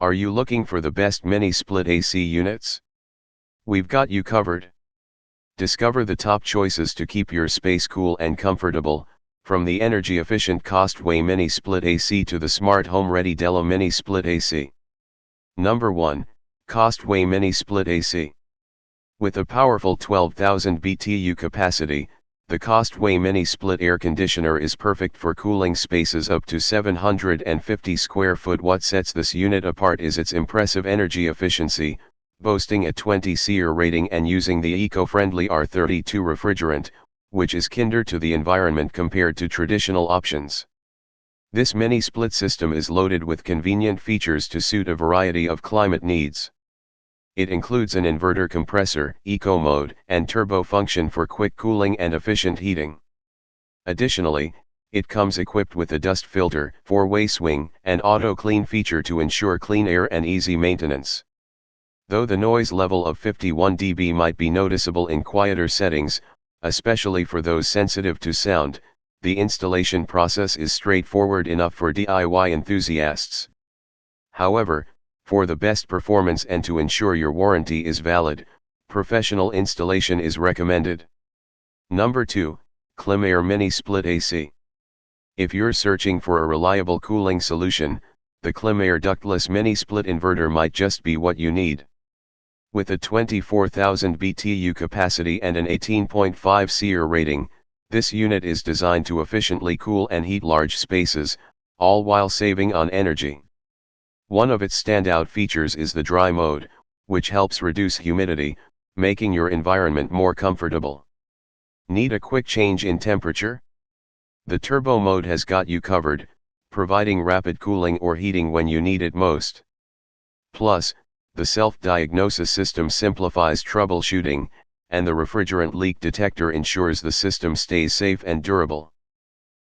Are you looking for the best mini-split AC units? We've got you covered. Discover the top choices to keep your space cool and comfortable, from the energy-efficient Costway mini-split AC to the smart home-ready Della mini-split AC. Number 1, Costway mini-split AC. With a powerful 12,000 BTU capacity, the Costway mini-split air conditioner is perfect for cooling spaces up to 750 square foot. What sets this unit apart is its impressive energy efficiency, boasting a 20 SEER rating and using the eco-friendly R32 refrigerant, which is kinder to the environment compared to traditional options. This mini-split system is loaded with convenient features to suit a variety of climate needs. It includes an inverter compressor, eco mode, and turbo function for quick cooling and efficient heating. Additionally, it comes equipped with a dust filter, four-way swing, and auto clean feature to ensure clean air and easy maintenance. Though the noise level of 51 dB might be noticeable in quieter settings, especially for those sensitive to sound, the installation process is straightforward enough for DIY enthusiasts. However, for the best performance and to ensure your warranty is valid, professional installation is recommended. Number 2, Climair Mini Split AC. If you're searching for a reliable cooling solution, the Climair ductless mini split inverter might just be what you need. With a 24,000 BTU capacity and an 18.5 SEER rating, this unit is designed to efficiently cool and heat large spaces, all while saving on energy. One of its standout features is the dry mode, which helps reduce humidity, making your environment more comfortable. Need a quick change in temperature? The turbo mode has got you covered, providing rapid cooling or heating when you need it most. Plus, the self-diagnosis system simplifies troubleshooting, and the refrigerant leak detector ensures the system stays safe and durable.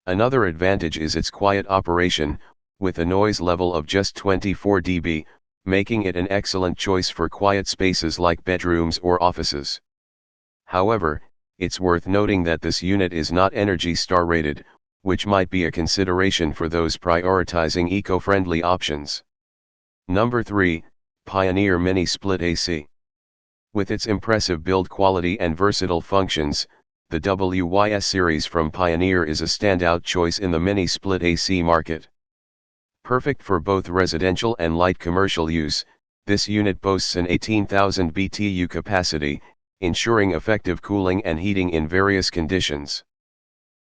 Another advantage is its quiet operation, with a noise level of just 24 dB, making it an excellent choice for quiet spaces like bedrooms or offices. However, it's worth noting that this unit is not Energy Star rated, which might be a consideration for those prioritizing eco-friendly options. Number 3, Pioneer Mini Split AC. With its impressive build quality and versatile functions, the WYS series from Pioneer is a standout choice in the mini split AC market. Perfect for both residential and light commercial use, this unit boasts an 18,000 BTU capacity, ensuring effective cooling and heating in various conditions.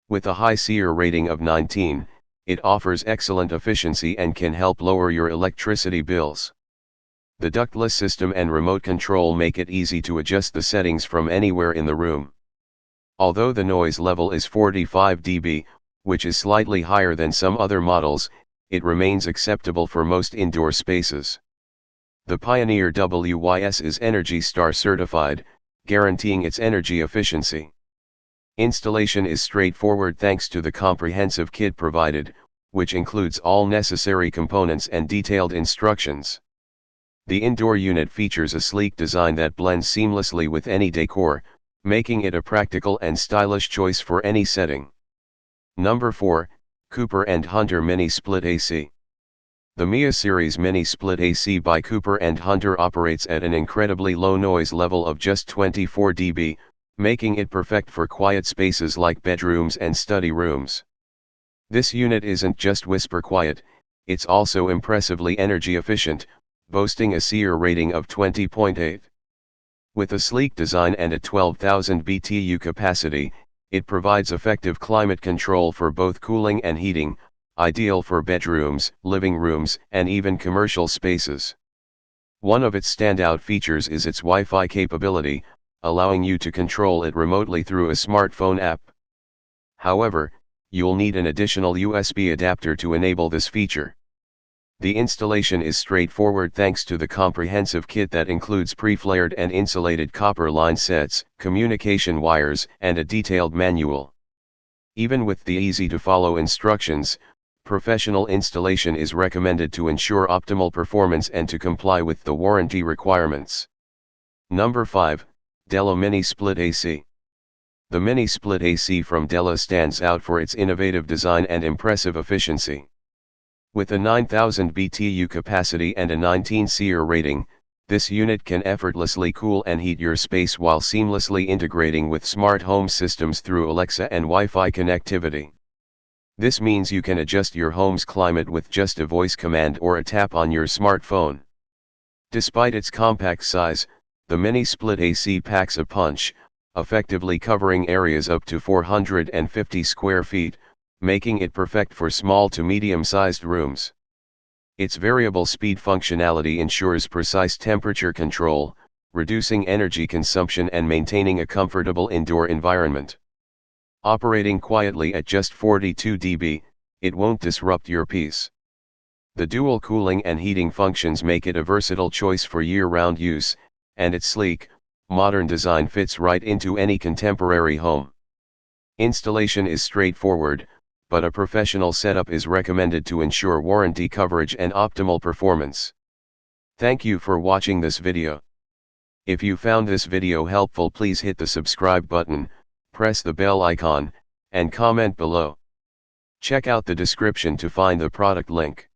With a high SEER rating of 19, it offers excellent efficiency and can help lower your electricity bills. The ductless system and remote control make it easy to adjust the settings from anywhere in the room. Although the noise level is 45 dB, which is slightly higher than some other models, it remains acceptable for most indoor spaces. The Pioneer WYS is Energy Star certified, guaranteeing its energy efficiency. Installation is straightforward thanks to the comprehensive kit provided, which includes all necessary components and detailed instructions. The indoor unit features a sleek design that blends seamlessly with any decor, making it a practical and stylish choice for any setting. Number 4, Cooper & Hunter Mini Split AC. The Mia Series Mini Split AC by Cooper & Hunter operates at an incredibly low noise level of just 24 dB, making it perfect for quiet spaces like bedrooms and study rooms. This unit isn't just whisper quiet, it's also impressively energy efficient, boasting a SEER rating of 20.8. With a sleek design and a 12,000 BTU capacity, it provides effective climate control for both cooling and heating, ideal for bedrooms, living rooms, and even commercial spaces. One of its standout features is its Wi-Fi capability, allowing you to control it remotely through a smartphone app. However, you'll need an additional USB adapter to enable this feature. The installation is straightforward thanks to the comprehensive kit that includes pre-flared and insulated copper line sets, communication wires, and a detailed manual. Even with the easy-to-follow instructions, professional installation is recommended to ensure optimal performance and to comply with the warranty requirements. Number 5, Della Mini Split AC. The Mini Split AC from Della stands out for its innovative design and impressive efficiency. With a 9000 BTU capacity and a 19 SEER rating, this unit can effortlessly cool and heat your space while seamlessly integrating with smart home systems through Alexa and Wi-Fi connectivity. This means you can adjust your home's climate with just a voice command or a tap on your smartphone. Despite its compact size, the mini split AC packs a punch, effectively covering areas up to 450 square feet, making it perfect for small to medium-sized rooms. Its variable speed functionality ensures precise temperature control, reducing energy consumption and maintaining a comfortable indoor environment. Operating quietly at just 42 dB, it won't disrupt your peace. The dual cooling and heating functions make it a versatile choice for year-round use, and its sleek, modern design fits right into any contemporary home. Installation is straightforward, but a professional setup is recommended to ensure warranty coverage and optimal performance. Thank you for watching this video. If you found this video helpful, please hit the subscribe button, press the bell icon, and comment below. Check out the description to find the product link.